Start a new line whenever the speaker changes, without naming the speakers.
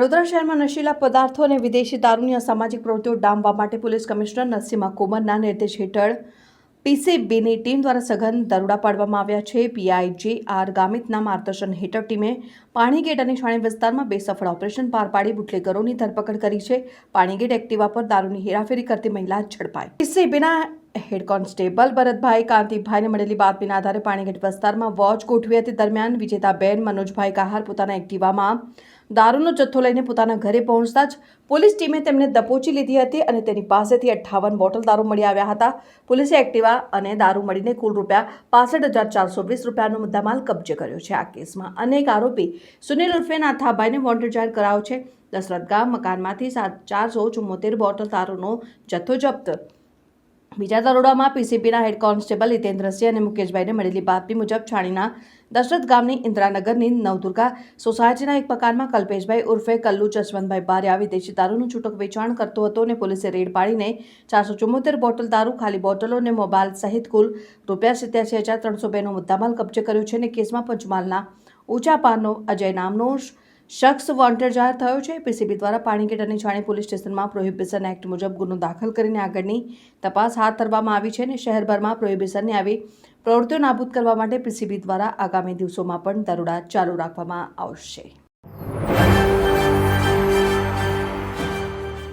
વડોદરા શહેરમાં નશીલા પદાર્થો અને વિદેશી દારૂની અસામાજિક પ્રવૃત્તિઓ ડામવા માટે પોલીસ કમિશનર નરસિંહા કુમારના નિર્દેશ હેઠળ પીસીબીની ટીમ દ્વારા સઘન દરોડા પાડવામાં આવ્યા છે। પીઆઈ.જે.આર. ગામિતના માર્ગદર્શન હેઠળ ટીમે પાણીગેટ અને છાણી વિસ્તારમાં 2 સફળ ઓપરેશન પાર પાડી બુટલેગરોની ધરપકડ કરી છે। પાણીગેટ એક્ટિવા પર દારૂની હેરાફેરી કરતી મહિલા ઝડપાઈ। પીસીબીના હેડ કોન્સ્ટેબલ ભરતભાઈ કાંતિભાઈને મળેલી બાતમીના આધારે પાણીગેટ વિસ્તારમાં વોચ ગોઠવી હતી। દરમિયાન વિજેતાબેન મનોજભાઈ કહાર પોતાના એક્ટિવામાં દારૂનો જથ્થો લઈને પોતાના ઘરે પહોંચતા જ પોલીસ ટીમે તેમને દબોચી લીધી હતી અને તેની પાસેથી 58 બોટલ દારૂ મળી આવ્યા હતા। પોલીસે એક્ટિવા અને દારૂ મળીને કુલ ₹65,420 રૂપિયાનો મુદ્દામાલ કબજે કર્યો છે। આ કેસમાં અનેક આરોપી સુનિલ ઉર્ફે નાથાભાઈને વોન્ટેડ જાહેર કરાયો છે। દશરથ ગામ મકાનમાંથી 474 બોટલ દારૂનો જથ્થો જપ્ત। બીજા દરોડામાં પીસીબીના હેડ કોન્સ્ટેબલ હિતેન્દ્રસિંહ અને મુકેશભાઈને મળેલી બાતમી મુજબ છાણીના દશરથ ગામની ઇન્દ્રાનગરની નવદુર્ગા સોસાયટીના એક મકાનમાં કલ્પેશભાઈ ઉર્ફે કલ્લુ જસવંતભાઈ બારિયા વિદેશી દારૂનું છૂટક વેચાણ કરતો હતો અને પોલીસે રેડ પાડીને 474 બોટલ દારૂ, ખાલી બોટલો અને મોબાઈલ સહિત કુલ ₹87,302નો મુદ્દામાલ કબજે કર્યો છે અને કેસમાં પંચમહાલના ઊંચા પારનો અજય નામનો શખ્સ વોન્ટેડ જાહેર થયો છે। પીસીબી દ્વારા પાણીગેટ અને છાણી પોલીસ સ્ટેશનમાં પ્રોહિબિશન એક્ટ મુજબ ગુનો દાખલ કરીને આગળની તપાસ હાથ ધરવામાં આવી છે અને શહેરભરમાં પ્રોહિબિશનની આવી પ્રવૃત્તિઓ નાબૂદ કરવા માટે પીસીબી દ્વારા આગામી દિવસોમાં પણ દરોડા ચાલુ રાખવામાં આવશે।